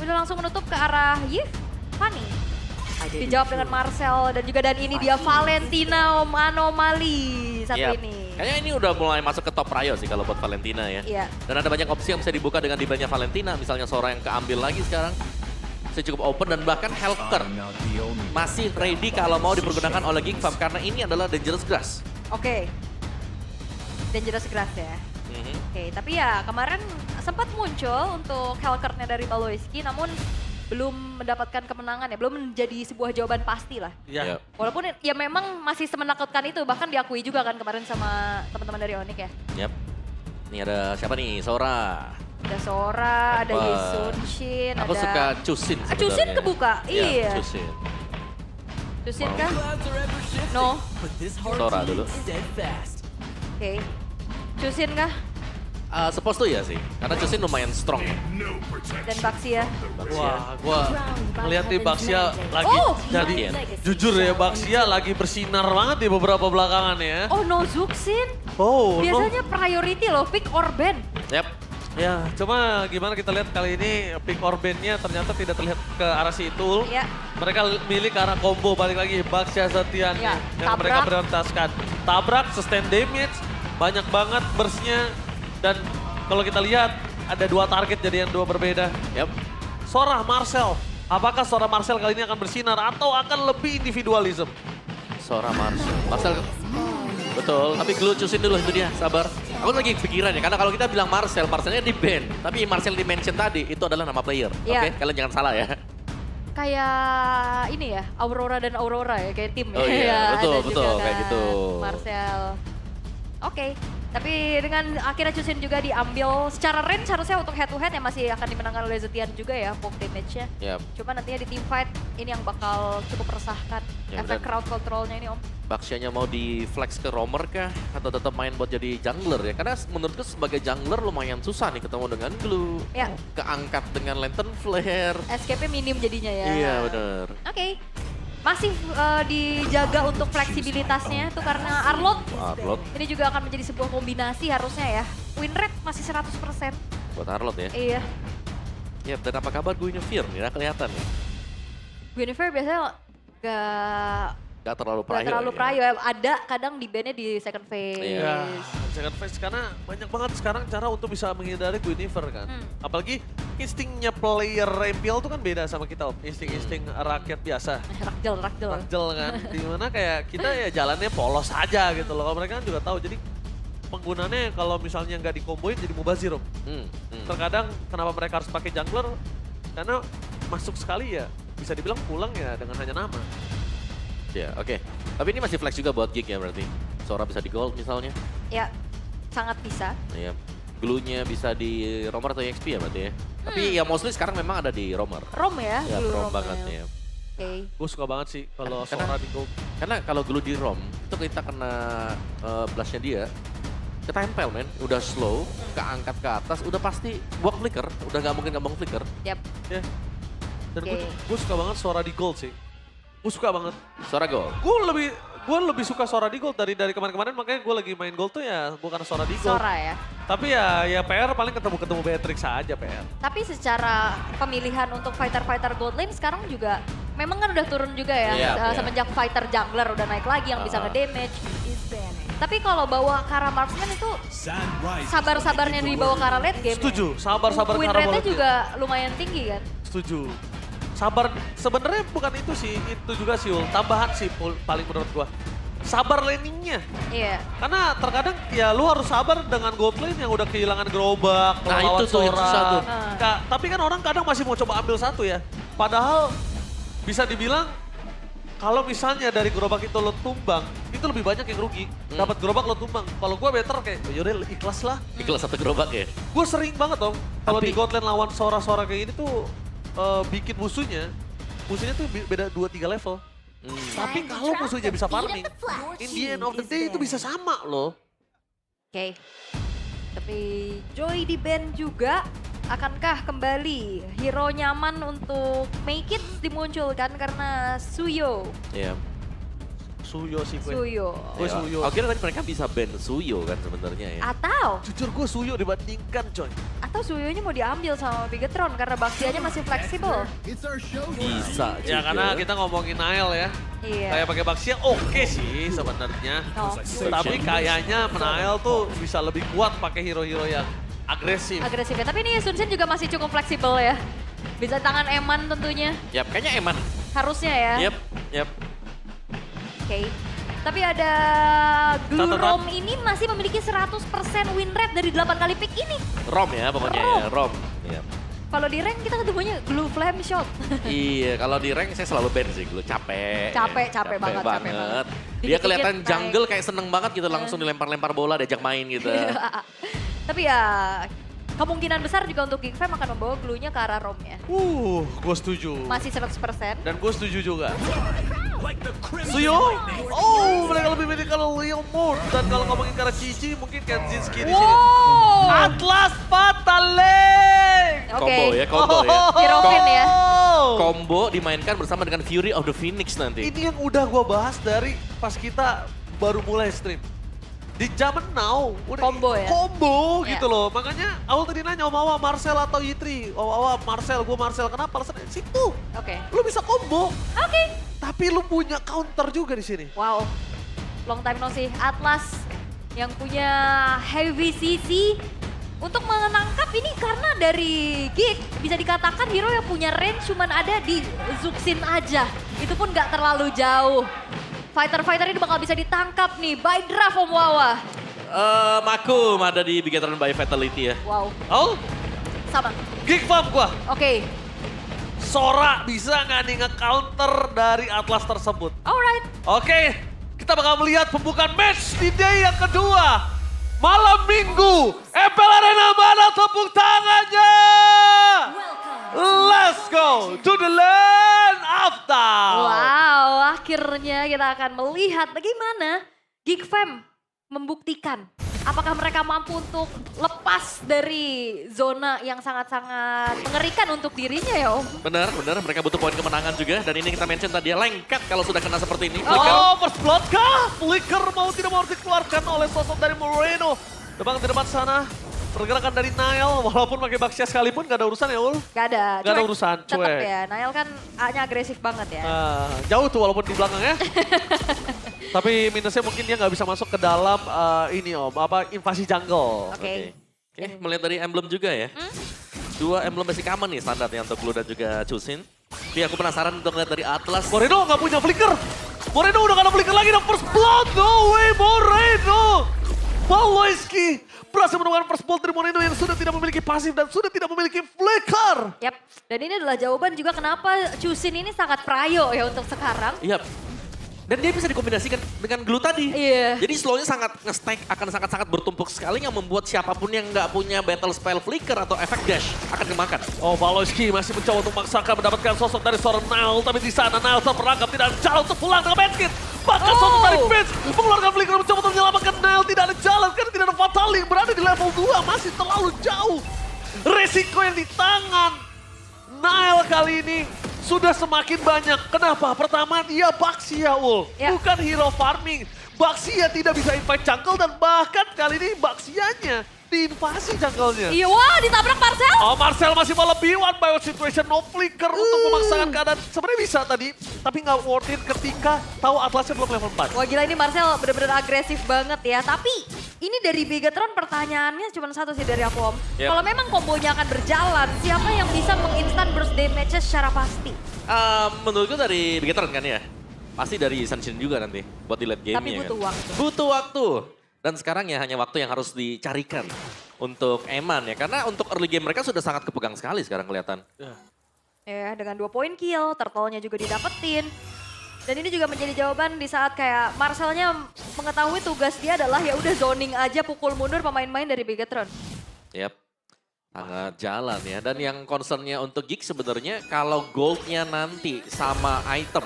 udah langsung menutup ke arah Yves, Fanny. Dijawab dengan Marcel dan juga dan ini dia Valentina Anomali satu Yap. ini. Kayaknya ini udah mulai masuk ke top prio sih kalau buat Valentina ya. Iya. Dan ada banyak opsi yang bisa dibuka dengan dibannya Valentina. Misalnya Sora yang keambil lagi sekarang. Masih cukup open dan bahkan Helker masih ready kalau mau dipergunakan oleh Geek Farm. Karena ini adalah Dangerous Grass. Oke. Dangerous Grass ya. Mhm. Oke, tapi ya kemarin sempat muncul untuk Helkernya dari Baloiski namun belum mendapatkan kemenangan ya, belum menjadi sebuah jawaban pasti lah. Iya. Walaupun ya memang masih semenakutkan itu, bahkan diakui juga kan kemarin sama teman-teman dari Onyx ya. Yap. Ini ada siapa nih? Sora. Ada Sora, ada Apa? Yesunshin, Aku ada... suka Chusin Ah, Chusin sebenarnya. kebuka, Iya, iya. Chusin. Chusin kah? No. Sora dulu. Oke. Chusin kah? Supposed to ya sih. Karena Chusin lumayan strong ya. Dan Baxia. Wah, gua ngeliat nih Baxia lagi Oh! jadi jujur ya Baxia lagi bersinar banget di beberapa belakangan ya. Oh, no Zuxin. Oh, no. Biasanya priority loh, pick or ban. Yap. Ya, cuma gimana kita lihat kali ini pick or ban-nya ternyata tidak terlihat ke arah si Itul. Ya. Mereka milih ke arah combo balik lagi Baxia Setian Ya, yang tabrak. mereka prioritaskan. Tabrak, sustain damage, banyak banget burst-nya. Dan kalau kita lihat ada dua target jadi yang dua berbeda. Yap. Sora Marcel, apakah Sora Marcel kali ini akan bersinar atau akan lebih individualism? Sora Marcel. Betul, tapi Glue Chusin dulu itu dia, sabar. Aku lagi pikiran ya, karena kalau kita bilang Marcelnya di ban. Tapi Marcel di mention tadi, itu adalah nama player. Iya. Oke, kalian jangan salah ya. Kayak ini ya, Aurora dan Aurora ya, kayak tim Oh ya. iya, Ada betul, juga betul, kayak kan gitu. Marcel. Oke, tapi dengan akhirnya Chusin juga diambil secara range harusnya untuk head to head yang masih akan dimenangkan oleh Zetian juga ya, poke damage-nya. Yap. Cuma nantinya di team fight ini yang bakal cukup resahkan. Ya, Efek benar. crowd control-nya ini Om. Baxianya mau di flex ke roamer kah? Atau tetap main buat jadi jungler ya? Karena menurutku sebagai jungler lumayan susah nih ketemu dengan Glue. Ya. Keangkat dengan Lantern Flare. Escape-nya minim jadinya ya. Iya bener. Oke. Masih dijaga untuk fleksibilitasnya tuh karena Arlot. Arlot Ini juga akan menjadi sebuah kombinasi harusnya ya. Win rate masih 100%. buat Arlot ya. Iya. Yap, dan apa kabar Guinevere nih? Nggak kelihatan ya. Guinevere biasanya Gak terlalu gak prayo. terlalu ya. prayo ya. Ada kadang di ban-nya di second phase. Iya. Ya, second phase karena banyak banget sekarang cara untuk bisa menghindari Guinevere kan. Apalagi instingnya player MPL tuh kan beda sama kita Om. Insting-insting rakyat biasa. Rakjel. Ragel kan. Dimana kayak kita ya jalannya polos aja gitu loh. Kalau mereka kan juga tahu. Jadi penggunaannya kalau misalnya nggak dikomboin jadi mubazir Om. Terkadang kenapa mereka harus pakai jungler? Karena masuk sekali ya bisa dibilang pulang ya dengan hanya nama. Ya, oke. Tapi ini masih flex juga buat Geek ya berarti. Sora bisa di gold misalnya. Ya, sangat bisa. Iya. Glue-nya bisa di roamer atau EXP ya berarti ya. Tapi ya mostly sekarang memang ada di roamer. Rom ya, Ya, Blue rom Rom banget ya. ya. Oke. Gue suka banget sih kalau Karena- Sora di gold. Karena kalau Glue di rom, itu kita kena blastnya dia, ketempel men, udah slow, keangkat ke atas, udah pasti walk flicker, udah nggak mungkin gampang flicker. Yap. Ya. Dan Oke. gue suka banget Sora di gold sih. Gue suka banget. Sora gold. Gue lebih suka Sora di gold dari kemarin-kemarin, makanya gue lagi main gold tuh ya bukan Sora di gold. Sora ya. Tapi ya PR paling ketemu Beatrix aja PR. Tapi secara pemilihan untuk fighter-fighter gold lane sekarang juga memang kan udah turun juga ya. Iya, iya. Semenjak fighter jungler udah naik lagi yang bisa nge-damage. Tapi kalau bawa Kara Marksman itu sabar-sabarnya dibawa Kara late game. Setuju, sabar-sabar Win Kara rate-nya boleh. juga lumayan tinggi kan. Setuju. Sabar, sebenarnya bukan itu sih, itu juga sih Ul. Tambahan sih Ul, paling menurut gua. Sabar laningnya. Iya. Karena terkadang ya lu harus sabar dengan gold lane yang udah kehilangan gerobak, Nah, melawan itu tuh yang Sora. susah tuh. Tapi kan orang kadang masih mau coba ambil satu ya. Padahal bisa dibilang kalau misalnya dari gerobak itu lo tumbang, itu lebih banyak yang rugi. Dapat gerobak lo tumbang. Kalau gua better kayak, yaudah ikhlas lah. Ikhlas satu gerobak ya. Gue sering banget Om, kalau Tapi- di god lane lawan Sora-Sora kayak gini tuh bikin musuhnya tuh beda 2-3 level. Tapi kalau musuhnya bisa farming, in the end of the day itu bisa sama loh. Oke. Tapi Joy di ban juga. Akankah kembali hero nyaman untuk make it dimunculkan karena Suyo? Iya. Suyo sih gue. Suyo. Gue Suyo. Akhirnya tadi mereka bisa ban Suyo kan sebenarnya ya. Atau Jujur gue Suyo dibandingkan coy. Suyonya mau diambil sama Bigetron karena Baxianya masih fleksibel. Bisa juga. Ya karena kita ngomongin Nael ya. Iya. Kayak pakai Baxia oke sih sebenarnya. Oh. Tapi kayaknya Nael tuh bisa lebih kuat pakai hero-hero yang agresif. Agresif ya. Tapi ini Sunsen juga masih cukup fleksibel ya. Bisa tangan Eman tentunya. Yap, kayaknya Eman. Harusnya ya. Yap. Oke. Tapi ada Glurom ini masih memiliki 100% win rate dari 8 kali pick ini. Rom ya pokoknya ya, Rom. Iya. Kalau di rank kita ketemunya Glue Flame Shot. Iya, kalau di rank saya selalu ban sih, capek. Capek banget. Dia kelihatan Dikit-dikit jungle kayak seneng banget gitu, langsung dilempar-lempar bola, diajak main gitu. Tapi ya kemungkinan besar juga untuk Geek Fam akan membawa Glue-nya ke arah Rom-nya. Gue setuju. Masih 100%. Dan gue setuju juga. Suyo, oh mereka lebih milih kalau Leo Moon. Dan kalau ngomongin karena Cici, mungkin Kenzinski di sini. Wow. Atlas Fatale. Oke. Combo ya. Hirovin ya. Combo dimainkan bersama dengan Fury of the Phoenix nanti. Ini yang udah gue bahas dari pas kita baru mulai stream. Di zaman now, udah Combo ya? Combo Ya. gitu loh. Makanya awal tadi nanya Om Awa, Marcel atau Yitri. Om Awa, Marcel, gue Marcel. Kenapa? Alasannya situ. Oke. Lu bisa combo, Oke. tapi lu punya counter juga di sini. Wow. Long time no see. Atlas yang punya heavy CC untuk menangkap ini karena dari Geek bisa dikatakan hero yang punya range cuman ada di Zuxin aja. Itu pun gak terlalu jauh. Fighter-fighter ini bakal bisa ditangkap nih by draft Om Wawa. Makum ada di Bigetron by Fatality ya. Wow. Oh, Sama. Geek Farm gua. Oke. Sora bisa nggak nih nge-counter dari Atlas tersebut? Alright. Oke, kita bakal melihat pembukaan match di day yang kedua. Malam Minggu, Empel Arena mana tepuk tangannya? Let's go to the land of Tao. Wow, akhirnya kita akan melihat bagaimana Geek Fam membuktikan apakah mereka mampu untuk lepas dari zona yang sangat-sangat mengerikan untuk dirinya ya Om. Benar, mereka butuh poin kemenangan juga. Dan ini kita mention tadi ya, lengket kalau sudah kena seperti ini. Flicker. Oh, first blood kah? Flicker mau tidak mau dikeluarkan oleh sosok dari Moreno. Tebak di depan sana. Pergerakan dari Nael, walaupun pakai Baxia sekalipun gak ada urusan ya Ul? Gak ada. Gak ada Cuek. urusan, Tetep cuek. ya, Nael kan A-nya agresif banget ya. Jauh tuh walaupun di belakang ya. Tapi minusnya mungkin dia nggak bisa masuk ke dalam ini Om, invasi jungle. Oke. Oke, melihat dari emblem juga ya. Dua emblem basic common nih standarnya untuk Blue dan juga Chusin. Tapi aku penasaran untuk lihat dari Atlas. Moreno nggak punya flicker. Moreno udah gak ada flicker lagi dan first blood. No way Moreno. Paloiski berhasil menemukan first blood dari Moreno yang sudah tidak memiliki pasif dan sudah tidak memiliki flicker. Yap, dan ini adalah jawaban juga kenapa Chusin ini sangat prayo ya untuk sekarang. Iya. Dan dia bisa dikombinasikan dengan glue tadi. Iya. Jadi slownya sangat nge-stack, akan sangat-sangat bertumpuk sekali yang membuat siapapun yang nggak punya battle spell flicker atau efek dash akan kemakan. Oh, Paloiski masih mencoba untuk memaksakan mendapatkan sosok dari seorang Nail, tapi di sana Nail terperangkap tidak ada jalan untuk pulang dengan medkit. Bahkan sosok dari Vince mengeluarkan flicker mencoba untuk menyelamatkan Nail, tidak ada jalan karena tidak ada Fatali yang berada di level 2, masih terlalu jauh. Resiko yang di tangan Nail kali ini sudah semakin banyak. Kenapa? Pertama dia Baxia Ul, bukan hero farming. Baxia tidak bisa invite jungle dan bahkan kali ini Baxianya diinvasi jungle-nya. Iya, wah ditabrak Marcel. Oh, Marcel masih mau lebih one by one situation, no flicker untuk memaksakan keadaan. Sebenarnya bisa tadi, tapi nggak worth it ketika tahu Atlasnya belum level 4. Wah gila ini Marcel bener-bener agresif banget ya. Tapi ini dari Bigetron pertanyaannya cuma satu sih dari aku Om. Yep. Kalau memang kombonya akan berjalan, siapa yang bisa menginstan burst damage secara pasti? Menurutku dari Bigetron kan ya. Pasti dari Sunshine juga nanti buat di late game-nya. Tapi butuh kan. waktu. Butuh waktu. Dan sekarang ya hanya waktu yang harus dicarikan untuk Eman ya. Karena untuk early game mereka sudah sangat kepegang sekali sekarang kelihatan. Ya dengan 2 poin kill, turtle-nya juga didapetin. Dan ini juga menjadi jawaban di saat kayak Marcelnya mengetahui tugas dia adalah ya udah zoning aja pukul mundur pemain-pemain dari Bigetron. Yap. Sangat jalan ya. Dan yang concernnya untuk Geek sebenarnya kalau goldnya nanti sama item,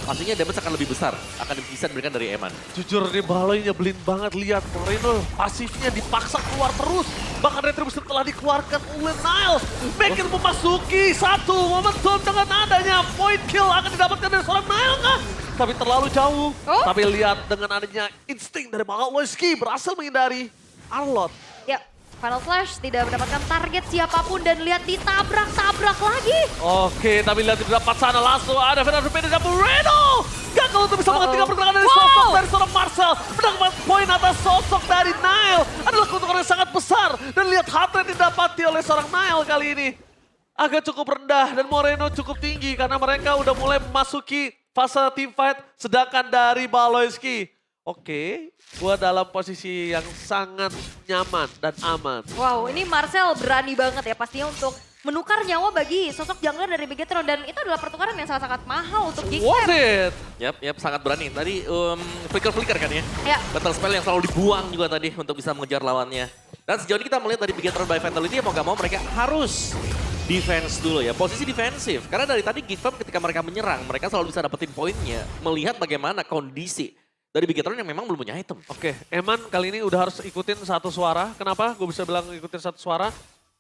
pastinya damage akan lebih besar, akan bisa diberikan dari Eman. Jujur nih Baloy nyebelin banget lihat Moreno pasifnya dipaksa keluar terus. Bahkan Retribution telah dikeluarkan oleh Nail. Makin memasuki satu momentum dengan adanya point kill akan didapatkan dari seorang Nail kah? tapi terlalu jauh. Oh. Tapi lihat dengan adanya insting dari Baloyski berhasil menghindari Arlott. Ya, Final Flash tidak mendapatkan target siapapun dan lihat ditabrak-tabrak lagi. Oke, tapi lihat di depan sana langsung ada Fernando Pena dan Moreno. Gagal untuk bisa menghentikan pergerakan dari sosok dari seorang Marcel. Mendapat poin atas sosok dari Nile. Adalah keuntungan yang sangat besar. Dan lihat heart rate didapati oleh seorang Nile kali ini. Agak cukup rendah dan Moreno cukup tinggi karena mereka udah mulai memasuki fase team fight. Sedangkan dari Baloyski, oke, gua dalam posisi yang sangat nyaman dan aman. Wow, ini Marcel berani banget ya pastinya untuk menukar nyawa bagi sosok jungler dari Bigetron. Dan itu adalah pertukaran yang sangat-sangat mahal untuk Geek Worth Fam. it! Yap, sangat berani. Tadi flicker-flicker kan ya. Ya. Battle spell yang selalu dibuang juga tadi untuk bisa mengejar lawannya. Dan sejauh ini kita melihat dari Bigetron by Fatality, mau gak mau mereka harus defense dulu ya, posisi defensif. Karena dari tadi Geek Fam ketika mereka menyerang, mereka selalu bisa dapetin poinnya. Melihat bagaimana kondisi dari Bigetron yang memang belum punya item. Oke, Eman kali ini udah harus ikutin satu suara. Kenapa? Gue bisa bilang ikutin satu suara.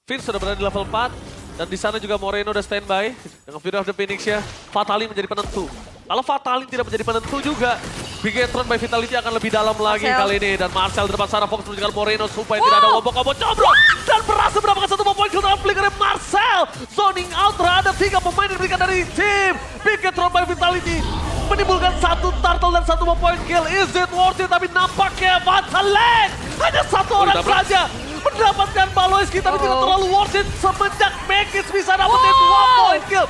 Vince sudah berada di level 4. Dan di sana juga Moreno udah standby. Dengan Fury of the Phoenix ya, Fatalin menjadi penentu. Kalau Fatalin tidak menjadi penentu juga, Bigetron by Vitality akan lebih dalam lagi Marcel. kali ini. Dan Marcel di depan sana fokus menunjukkan Moreno supaya tidak ada wobok-wobok cobrol. Dan berhasil mendapatkan satu poin kill dalam flicker dari Marcel. Zoning out terhadap 3 pemain yang diberikan dari tim Bigetron by Vitality. Menimbulkan satu turtle dan satu poin kill. Is it worth it? Tapi nampaknya Fatalin hanya satu orang tabrak. saja mendapatkan Baloyski, tapi tidak terlalu worth it semenjak Magis bisa dapetin 2 point kill.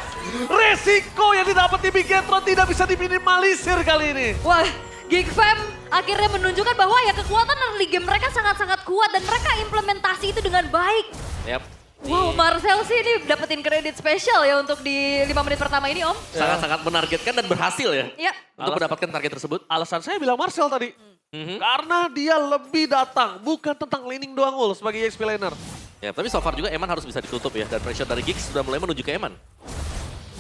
Resiko yang didapat di Bigetron tidak bisa diminimalisir kali ini. Wah, Geek Fam akhirnya menunjukkan bahwa ya kekuatan early game mereka sangat-sangat kuat dan mereka implementasi itu dengan baik. Yap. Wow, Marcel sih ini dapetin kredit spesial ya untuk di 5 menit pertama ini, Om. Sangat-sangat menargetkan dan berhasil ya. Ya. Untuk mendapatkan target tersebut. Alasan saya bilang Marcel tadi. Karena dia lebih datang, bukan tentang laning doang ul sebagai EXP laner. Ya, tapi so far juga Eman harus bisa ditutup ya. Dan pressure dari Giggs sudah mulai menuju ke Eman.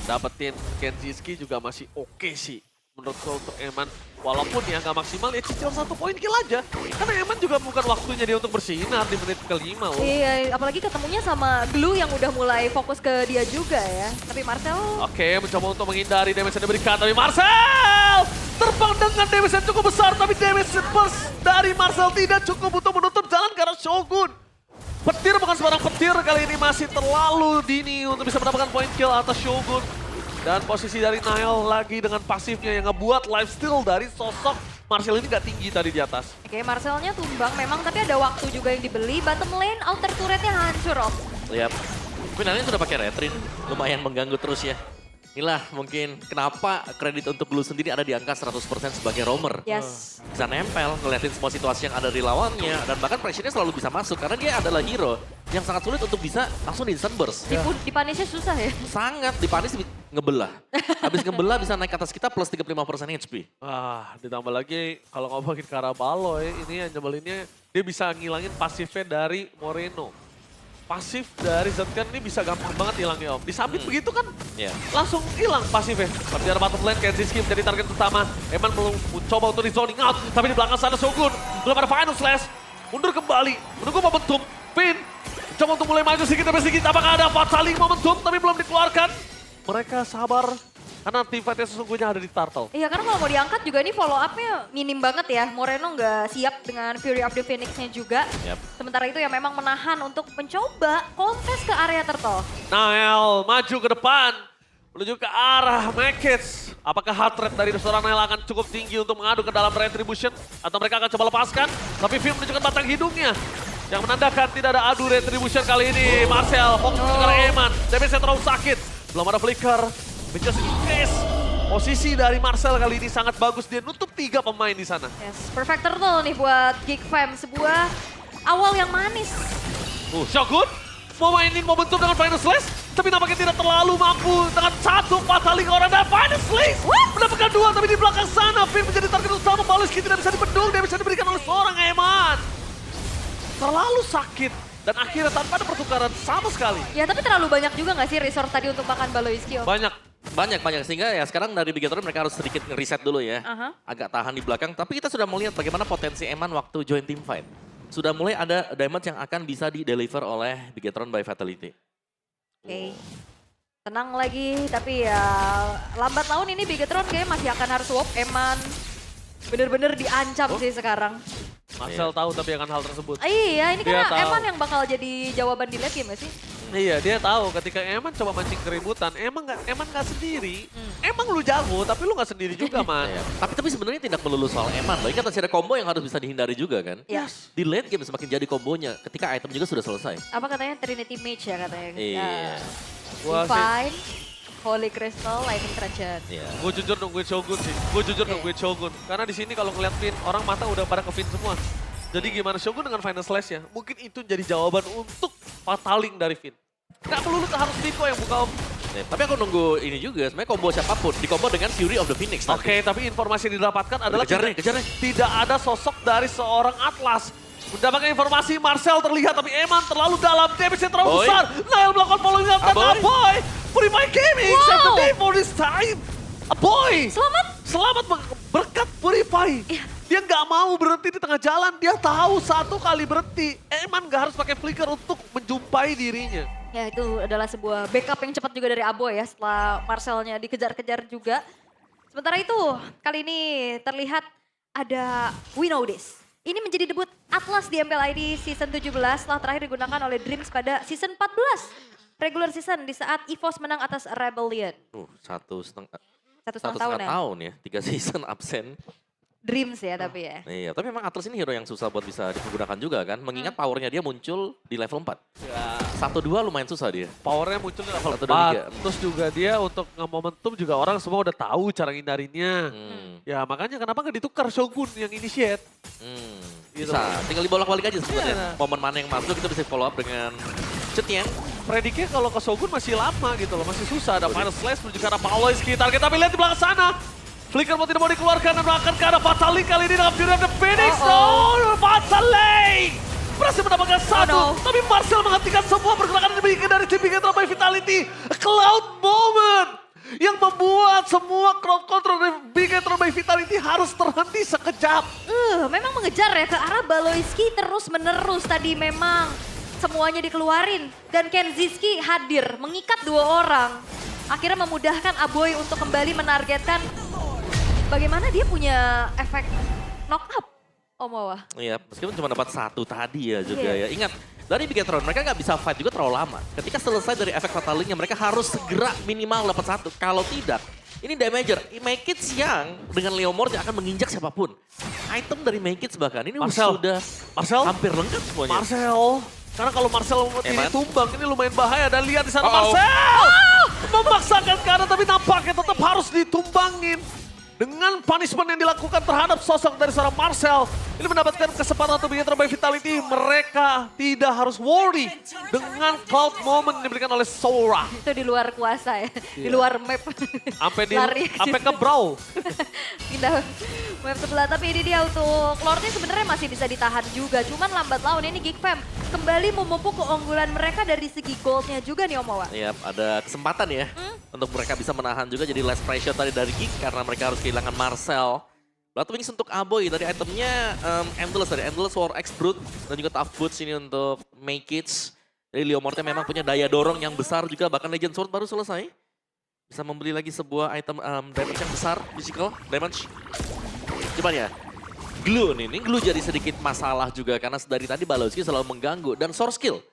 Dapetin Kenjiski juga masih oke sih. Menurutku untuk Eman, walaupun ya nggak maksimal ya cicil 1 poin kill aja. Karena Eman juga bukan waktunya dia untuk bersinar di menit kelima. Iya, apalagi ketemunya sama Glue yang udah mulai fokus ke dia juga ya. Tapi Marcel, Oke, mencoba untuk menghindari damage yang diberikan. Tapi Marcel terbang dengan damage yang cukup besar. Tapi damage burst dari Marcel tidak cukup untuk menutup jalan karena Shogun. Petir bukan sebarang petir, kali ini masih terlalu dini untuk bisa mendapatkan point kill atas Shogun. Dan posisi dari Nile lagi dengan pasifnya yang ngebuat lifesteal dari sosok Marcel ini gak tinggi tadi di atas. oke Marcelnya tumbang memang tapi ada waktu juga yang dibeli. Bottom lane outer turretnya hancur, Om. Lihat. Tapi Nalin sudah pakai retrin. Lumayan mengganggu terus ya. Inilah mungkin kenapa kredit untuk Blue sendiri ada di angka 100% sebagai roamer. Yes. Bisa nempel, ngeliatin semua situasi yang ada di lawannya. Dan bahkan pressure-nya selalu bisa masuk. Karena dia adalah hero yang sangat sulit untuk bisa langsung di instant burst. Dipanisnya susah ya. Sangat, dipanis ngebelah. Habis ngebelah bisa naik ke atas kita plus 35% HP. Ditambah lagi kalau ngomongin ke arah Baloy, ini yang nyebelinnya dia bisa ngilangin pasifnya dari Moreno. Pasif dari Zetkan ini bisa gampang banget hilangnya Om. Disabit begitu kan Iya. langsung hilang pasifnya. Tapi ada bottom lane, Kenjiski menjadi target utama. Eman belum mencoba untuk di zoning out, tapi di belakang sana Shogun. Belum ada final slash, mundur kembali, menunggu momentum. Pin, coba untuk mulai maju sedikit demi sedikit. Apakah ada saling momentum, tapi belum dikeluarkan. Mereka sabar, karena tim fightnya sesungguhnya ada di Turtle. Iya karena kalau mau diangkat juga ini follow up-nya minim banget ya. Moreno nggak siap dengan Fury of the Phoenix-nya juga. Yap. Sementara itu ya memang menahan untuk mencoba kontes ke area turtle. Nile maju ke depan, menuju ke arah Magis. Apakah heart rate dari seorang Nile akan cukup tinggi untuk mengadu ke dalam retribution? Atau mereka akan coba lepaskan? Tapi Vim menunjukkan batang hidungnya. Yang menandakan tidak ada adu retribution kali ini. Marcel fokus ke arah Eman. Damage-nya terlalu sakit. Belum ada flicker. Just in case. Posisi dari Marcel kali ini sangat bagus. Dia nutup 3 pemain di sana. Yes, perfect turtle nih buat Geek Fam. Sebuah awal yang manis. Shogun mau mainin momentum dengan Final Slash, tapi nampaknya tidak terlalu mampu dengan satu Fataling orang dan Final Slash. Mendapatkan 2, tapi di belakang sana Vim menjadi target utama. Baloyski tidak bisa dibendung, dia bisa diberikan oleh seorang Eman. Terlalu sakit dan akhirnya tanpa ada pertukaran sama sekali. Ya tapi terlalu banyak juga nggak sih resource tadi untuk makan Baloyski, Om? Banyak. Banyak, sehingga ya sekarang dari Bigetron mereka harus sedikit nge-reset dulu ya. Aha. Agak tahan di belakang, tapi kita sudah melihat bagaimana potensi Eman waktu join team fight. Sudah mulai ada damage yang akan bisa di-deliver oleh Bigetron by Fatality. Oke. Tenang lagi, tapi ya lambat laun ini Bigetron kayaknya masih akan harus swap. Eman bener-bener diancam sih sekarang. Marcel tahu tapi akan hal tersebut. Iya, ini Dia kan tahu. Eman yang bakal jadi jawaban di late game gak sih? Iya, dia tahu ketika Eman coba mancing keributan, Eman nggak sendiri. Emang lu jago, tapi lu nggak sendiri juga, man. Iya. Tapi sebenarnya tidak melulu soal Eman. Loh. Ingat masih ada combo yang harus bisa dihindari juga kan. Iya. Di late game semakin jadi kombonya ketika item juga sudah selesai. Apa katanya Trinity Mage ya katanya. Iya. Gua sih, Divine, Holy Crystal, Lightning Transcend. Iya. gue jujur nungguin Shogun sih. Gue jujur nungguin Shogun. Karena di sini kalau ngeliat Finn, orang mata udah pada ke Finn semua. Jadi gimana Shogun dengan Final Slash ya? Mungkin itu jadi jawaban untuk fataling dari Finn. Gak melulu harus Diko yang buka om. Tapi aku nunggu ini juga, sebenarnya combo siapapun. Di combo dengan Fury of the Phoenix nanti. Oke, tapi informasi yang didapatkan adalah Kejar nih, kejar nih. tidak ada sosok dari seorang Atlas. Mendapatkan informasi Marcel terlihat, tapi Eman terlalu dalam, damage-nya terlalu Boy. besar. Nail melakukan following up dan Aboy. Aboy. Purify Gaming, Wow. save the day for this time. Aboy. Selamat. Selamat berkat Purify. Iya. Dia nggak mau berhenti di tengah jalan, dia tahu satu kali berhenti. Eman nggak harus pakai flicker untuk menjumpai dirinya. Ya itu adalah sebuah backup yang cepat juga dari Aboy ya setelah Marcelnya dikejar-kejar juga. Sementara itu kali ini terlihat ada We Know This. Ini menjadi debut Atlas di MPLID season 17 setelah terakhir digunakan oleh Dreams pada season 14. Regular season di saat EVOS menang atas Rebellion. Satu setengah Satu setengah tahun ya. 3 season absen. Dreams ya tapi ya. Iya, tapi memang Atlas ini hero yang susah buat bisa digunakan juga kan. Mengingat powernya dia muncul di level 4. Ya, 1-2 lumayan susah dia. powernya muncul di level 1, 2, 3. 4. Terus juga dia untuk nge-momentum juga orang semua udah tahu cara ngindarinnya. Ya makanya kenapa nggak ditukar Shogun yang initiate. Gitu. Bisa, tinggal dibolak-balik aja sebenarnya. Iya. Momen mana yang masuk kita bisa follow up dengan Cetian. Prediknya kalau ke Shogun masih lama gitu loh, masih susah. Ada Final Slash menuju ke arah Paolo sekitar. Kita lihat di belakang sana. Flicker mau tidak mau dikeluarkan dan akan ke arah Fataling kali ini dengan Fury of the Phoenix. Oh, Fataling! Berhasil mendapatkan satu, tapi Marcel menghentikan semua pergerakan yang dimiliki dari tim Bigetron by Vitality. A cloud moment yang membuat semua crowd control dari Bigetron by Vitality harus terhenti sekejap. Memang mengejar ya ke arah Baloyski terus menerus tadi memang semuanya dikeluarin. Dan Kenziski hadir mengikat 2 orang. Akhirnya memudahkan Aboy untuk kembali menargetkan bagaimana dia punya efek knock up. Om Wawa. Iya, meskipun cuma dapat 1 tadi ya juga Iya. ya. Ingat, dari Bigetron mereka nggak bisa fight juga terlalu lama. Ketika selesai dari efek Fatalingnya mereka harus segera minimal dapat 1. Kalau tidak, ini damager. Make It yang dengan Leomord yang akan menginjak siapapun. Item dari Make It bahkan ini Marcel. sudah Marcel? hampir lengkap semuanya. Marcel. Karena kalau Marcel ini Eman. tumbang ini lumayan bahaya. Dan lihat di sana Uh-oh. Marcel. Memaksakan ke arah tapi nampaknya tetap harus ditumbangin. Dengan punishment yang dilakukan terhadap sosok dari seorang Marcel. Ini mendapatkan kesempatan untuk Bigetron by Vitality. Mereka tidak harus worry dengan cloud moment yang diberikan oleh Sora. Itu di luar kuasa ya, di luar map. Lari Sampai ke Brawl. Pindah map sebelah, tapi ini dia untuk Lordnya sebenarnya masih bisa ditahan juga. Cuman lambat laun ini Geek Fam kembali memupuk keunggulan mereka dari segi goldnya juga nih Om Wawa. Iya, ada kesempatan ya untuk mereka bisa menahan juga jadi less pressure tadi dari Geek karena mereka harus kehilangan Marcel. Blood Wings untuk Aboy dari itemnya Endless dari Endless War X Brute dan juga Tough Boots ini untuk Make It. Jadi Leomordnya memang punya daya dorong yang besar juga, bahkan Legend Sword baru selesai. Bisa membeli lagi sebuah item damage yang besar, physical damage. Cuman ya, Glue nih, ini Glue jadi sedikit masalah juga karena dari tadi Balowski selalu mengganggu dan source skill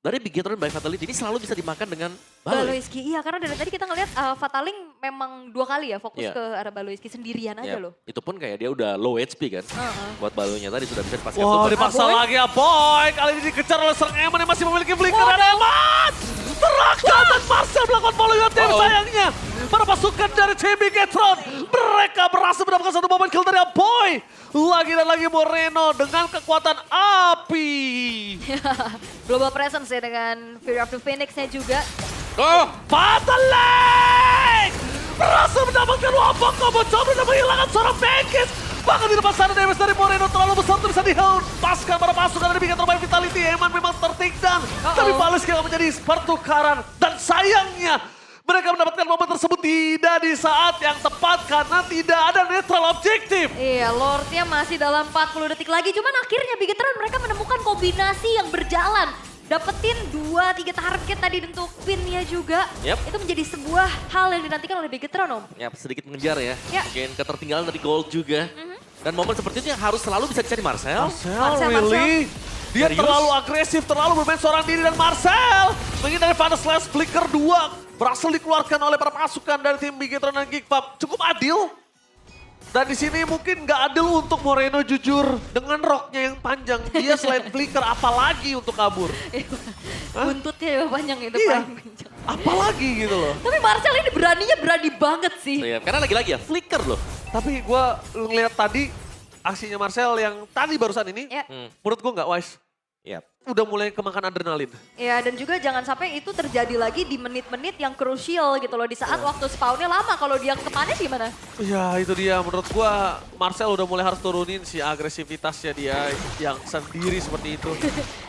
dari Bigetron by Vitality ini selalu bisa dimakan dengan Baloy. Baloyski, iya karena dari tadi kita ngeliat Fataling memang 2 kali ya fokus Iya. ke arah Baloyski sendirian aja Ya, loh. itu pun kayak dia udah low HP kan. Buat Baloynya tadi sudah bisa dipastikan. Wah, super. dipaksa Aboy. lagi Aboy. Kali ini dikejar oleh seorang Eman yang masih memiliki flicker. Ada Eman! Terangkat dan Marcel melakukan follow-up tim sayangnya. Para pasukan dari tim Bigetron. Mereka berhasil mendapatkan satu momen kill dari Aboy. Lagi dan lagi Moreno dengan kekuatan api. Global presence ya dengan Fury of the Phoenix-nya juga. Oh, Fataling! Berhasil mendapatkan wabak combo coba dan menghilangkan seorang Benkis. Bahkan di depan sana damage dari Moreno terlalu besar untuk bisa dihempaskan para pasukan dari Bigetron by Vitality. Eman memang tertik dan tapi balas kira menjadi pertukaran. Dan sayangnya mereka mendapatkan momen tersebut tidak di saat yang tepat karena tidak ada neutral objektif. Iya, Lordnya masih dalam 40 detik lagi. Cuman akhirnya Bigetron mereka menemukan kombinasi yang berjalan. dapetin 2-3 target tadi untuk pinnya juga. Yep. Itu menjadi sebuah hal yang dinantikan oleh Bigetron, Om. Ya sedikit mengejar ya. Ya. Mungkin ketertinggalan dari gold juga. Dan momen seperti itu yang harus selalu bisa dicari Marcel. Marcel, really? Dia Serius? terlalu agresif, terlalu bermain seorang diri dan Marcel menghindari Final Slash Flicker 2 berhasil dikeluarkan oleh para pasukan dari tim Bigetron dan Geekfam. Cukup adil. Dan di sini mungkin nggak adil untuk Moreno jujur dengan roknya yang panjang. Dia selain flicker apalagi untuk kabur. Buntutnya juga panjang itu Iya. paling panjang. Apalagi gitu loh. Tapi Marcel ini beraninya berani banget sih. Iya, karena lagi-lagi ya flicker loh. Tapi gue ngeliat tadi aksinya Marcel yang tadi barusan ini. Ya. Menurut gue nggak wise. Iya. Udah mulai kemakan adrenalin. Ya, dan juga jangan sampai itu terjadi lagi di menit-menit yang krusial gitu loh. Di saat waktu spawnnya lama, kalau dia kepanis gimana? Ya itu dia, menurut gua Marcel udah mulai harus turunin si agresivitasnya dia yang sendiri seperti itu.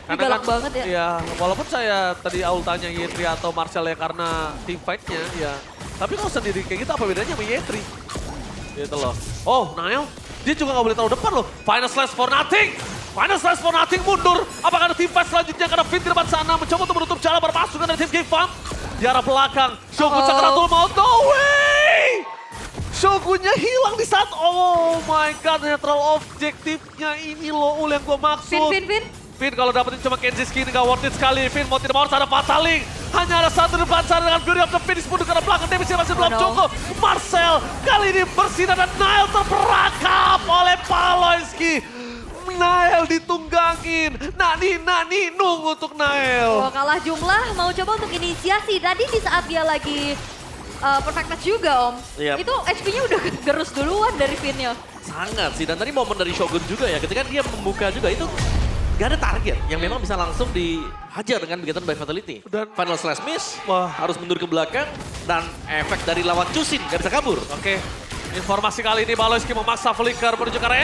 Galak banget ya. Ya, walaupun saya tadi awal tanya Yetri atau Marcel ya karena team fight-nya ya. Tapi kalau sendiri kayak gitu apa bedanya sama Yetri? Gitu loh. Oh, Nael, dia juga gak boleh terlalu depan loh. Final slash for nothing! Final slash for nothing mundur. Apakah ada tim fight selanjutnya? Karena Finn di depan sana mencoba untuk menutup jalan berpasukan dari tim Geekfam. Di arah belakang, Shogun Sakratul Maut, no way! Shogunnya hilang di saat, oh my god, netral objektifnya ini loh Ul yang gue maksud. Vin. Finn kalau dapetin cuma Kenzie skin gak worth it sekali. Finn mau tidak mau harus ada Fataling. Hanya ada satu depan sana dengan Fury of the Finish pun karena belakang damage masih belum cukup. Marcel kali ini bersinar dan Nail terperangkap oleh Paloyski. Nail ditunggangin. Nani nung untuk Nail. Oh, kalah jumlah, mau coba untuk inisiasi. Tadi di saat dia lagi perfect match juga, Om. Yap. Itu HP-nya udah gerus duluan dari Finn-nya. Sangat sih, dan tadi momen dari Shogun juga ya, ketika dia membuka juga itu gak ada target yang memang bisa langsung dihajar dengan Bigetron by Fatality. Dan- Final slash miss, Wah. harus mundur ke belakang, dan efek dari lawan Cusin gak bisa kabur. Oke, informasi kali ini Baloyski memaksa flicker menuju ke arah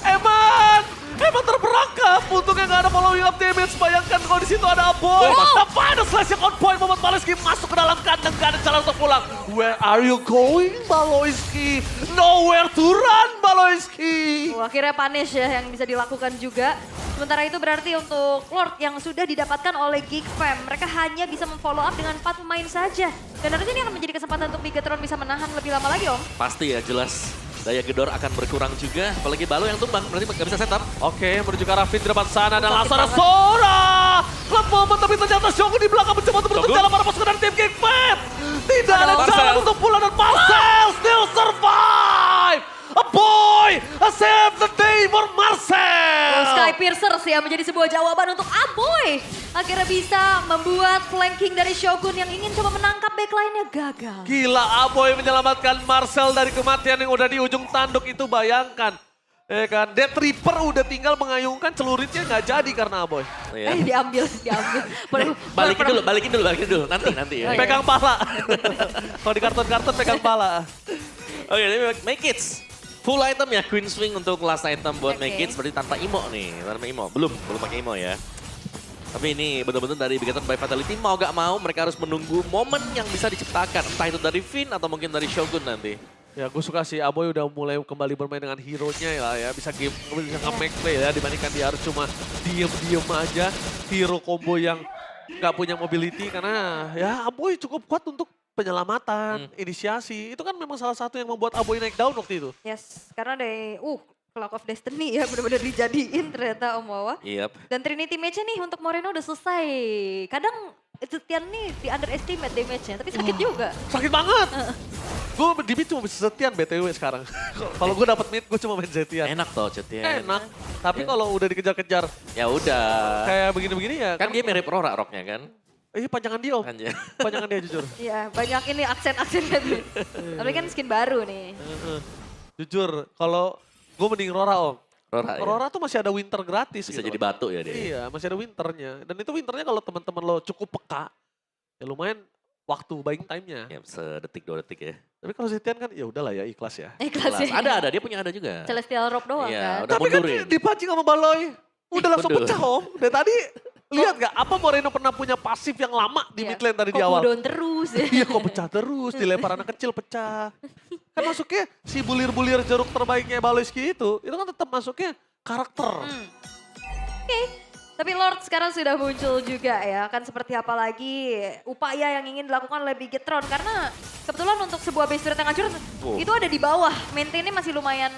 Eman terperangkap. Untungnya nggak ada following up damage. Bayangkan kalau di situ ada Aboy. The final slash yang on point membuat Baloyski masuk ke dalam kandang. Gak ada jalan untuk pulang. Where are you going, Baloyski? Nowhere to run, Baloyski. Oh, akhirnya punish ya yang bisa dilakukan juga. Sementara itu berarti untuk Lord yang sudah didapatkan oleh Geekfam, mereka hanya bisa memfollow up dengan 4 pemain saja. Dan harusnya ini akan menjadi kesempatan untuk Bigetron bisa menahan lebih lama lagi, Om. Pasti ya, jelas. Daya gedor akan berkurang juga, apalagi Balo yang tumbang, berarti gak bisa setup. Oke, menuju ke arah Finn di depan sana dan Sakit langsung ada banget. Sora. Klub momen tapi ternyata Shogun di belakang mencoba untuk menutup Shogun? jalan para pasukan dari tim Geekfam. Tidak ada Marcel. jalan untuk pulang dan Marcel still survive. A boy, a save the day for Marcel. Sky Piercers ya menjadi sebuah jawaban untuk Aboy. Akhirnya bisa membuat flanking dari Shogun yang ingin coba menangkap backline-nya gagal. Gila, Aboy menyelamatkan Marcel dari kematian yang udah di ujung tanduk itu, bayangkan. Ya kan, Death Reaper udah tinggal mengayungkan celuritnya nggak jadi karena Aboy. Iya. Diambil. Balikin dulu. Nanti ya. Oh, iya. Pegang pala. Kalau di kartun-kartun pegang pala. Oke, ini Make It. Full item ya, Queen Swing untuk last item buat Oke. Make It seperti tanpa Imo nih. Tanpa Imo, belum pakai Imo ya. Tapi ini benar-benar dari Bigetron by Fatality mau gak mau mereka harus menunggu momen yang bisa diciptakan. Entah itu dari Finn atau mungkin dari Shogun nanti. Ya gue suka sih Aboy udah mulai kembali bermain dengan hero-nya ya, bisa nge-make play ya, dibandingkan dia harus cuma diem aja, hero combo yang nggak punya mobility karena ya Aboy cukup kuat untuk penyelamatan, inisiasi. Itu kan memang salah satu yang membuat Aboy naik down waktu itu. Yes, karena dari Clock of Destiny ya benar-benar dijadiin ternyata Om Wawa. Yep. Dan Trinity match-nya nih untuk Moreno udah selesai. Kadang Zetian nih di underestimate damage-nya, tapi sakit juga. Sakit banget! Gue di mid cuma bisa Zetian BTW sekarang. Kalau gue dapet mid gue cuma main Zetian. Enak toh chatnya. Enak, tapi kalau udah dikejar-kejar Ya udah. kayak begini-begini ya. Kan dia mirip Rora roknya kan. Panjangan dia om, Anjir. panjangan dia jujur. Iya, banyak ini aksen-aksennya tuh. Tapi kan skin baru nih. Jujur, kalau gue mending Rora om. Rora, ya. Rora tuh masih ada winter gratis Bisa gitu. jadi batu ya dia. Iya, masih ada winternya. Dan itu winternya kalau teman-teman lo cukup peka, ya lumayan waktu buying time-nya. Ya, sedetik 2 detik ya. Tapi kalau Zetian kan ya udahlah ya ikhlas ya. Kelas Jelas. Ada, dia punya ada juga. Celestial Rope doang Iya, kan. udah Tapi kan mundurin. dipancing sama Baloy. Udah langsung Mundur. pecah om. Dari tadi lihat gak apa Moreno pernah punya pasif yang lama di Iya. mid lane tadi di Kok awal. cooldown terus ya. Iya kok pecah terus, dilempar anak kecil pecah. Kan masuknya si bulir-bulir jeruk terbaiknya Baloyski itu kan tetap masuknya karakter. Oke, Tapi Lord sekarang sudah muncul juga ya, kan seperti apa lagi upaya yang ingin dilakukan oleh Bigetron. Karena kebetulan untuk sebuah base turret yang hancur itu ada di bawah, maintainnya masih lumayan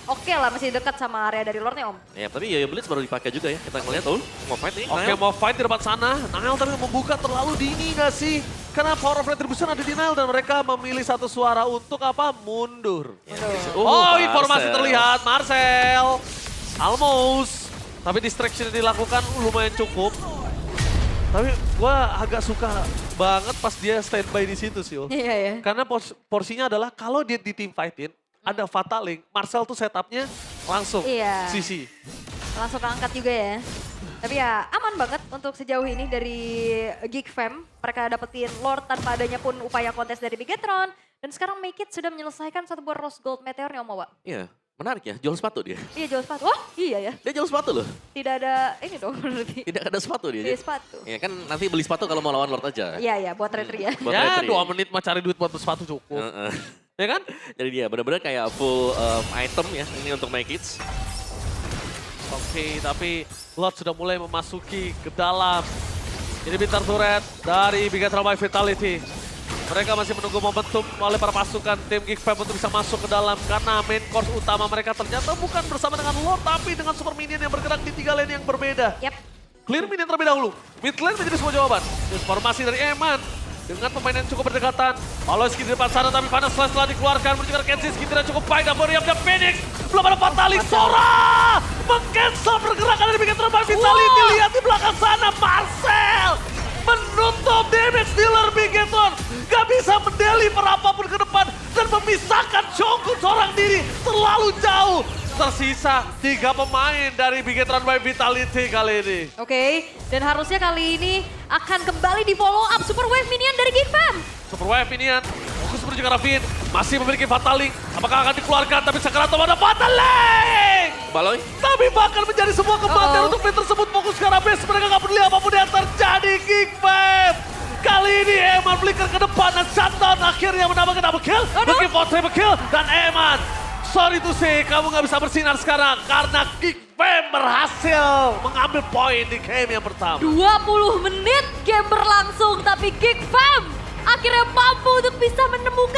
oke lah, masih dekat sama area dari Lordnya Om. Ya, tapi Yo-Yo Blitz baru dipakai juga ya. Kita ngeliat tuh, mau fight nih. Oke, Nile. mau fight di depan sana. Nile tapi membuka terlalu dini gak sih? Karena power of retribution ada di Nile dan mereka memilih satu suara untuk apa? Mundur. Oh, informasi Marcel. terlihat. Marcel. Almost. Tapi distraction yang dilakukan lumayan cukup. Tapi gue agak suka banget pas dia standby di situ sih. Ul. Iya ya. Karena porsinya adalah kalau dia di team fightin, ada Fataling, Marcel tuh setupnya langsung Iya. sisi. Langsung keangkat juga ya. Tapi ya aman banget untuk sejauh ini dari Geek Fam. Mereka dapetin Lord tanpa adanya pun upaya kontes dari Bigetron. Dan sekarang Make It sudah menyelesaikan satu buah Rose Gold Meteornya Om Wawa. Iya, menarik ya. Jual sepatu dia. Iya jual sepatu. Oh iya ya. Dia jual sepatu loh. Tidak ada ini dong berarti. Tidak ada sepatu dia. Iya sepatu. Ya kan nanti beli sepatu kalau mau lawan Lord aja. Iya ya buat retri ya. Buat Ya retri. 2 menit mah cari duit buat sepatu cukup. Heeh. Ya kan? Jadi dia benar-benar kayak full item ya ini untuk Make It. Oke, tapi Lord sudah mulai memasuki ke dalam. Ini bintang turret dari Bigetron by Vitality. Mereka masih menunggu momentum oleh para pasukan tim Geek Fam untuk bisa masuk ke dalam. Karena main course utama mereka ternyata bukan bersama dengan Lord, tapi dengan super minion yang bergerak di 3 lane yang berbeda. Yap. Clear minion terlebih dahulu. Mid lane menjadi sebuah jawaban. Informasi dari Eman. Dengan pemain yang cukup berdekatan. Paloski di depan sana tapi Panas Slash telah dikeluarkan. Menuju ke Kensiski tidak cukup baik. Dan Boriam dan Phoenix. Belum ada Fatalik. Sora! Meng-cancel pergerakan dari Bigetron by Vitality. Lihat di belakang sana. Marcel! Menutup damage dealer Bigetron. Gak bisa mendeliver apapun ke depan. Dan memisahkan Shogun seorang diri. Terlalu jauh. Tersisa 3 pemain dari Bigetron by Vitality kali ini. Oke, dan harusnya kali ini akan kembali di follow up Super Wave Minion dari Geek Fam. Super Wave Minion, fokus menuju ke Ravin, masih memiliki Fataling. Apakah akan dikeluarkan? Tapi sekarang ada Fataling! Baloy. Tapi bahkan menjadi sebuah kematian untuk tim tersebut fokus ke arah base. Mereka gak peduli apapun yang terjadi, Geek Fam. Kali ini Eman flicker ke depan dan Shutdown akhirnya mendapatkan double kill. Looking for triple kill dan Eman. Sorry to say, kamu gak bisa bersinar sekarang karena Geek Fam berhasil mengambil poin di game yang pertama. 20 menit game berlangsung tapi Geek Fam akhirnya mampu untuk bisa menemukan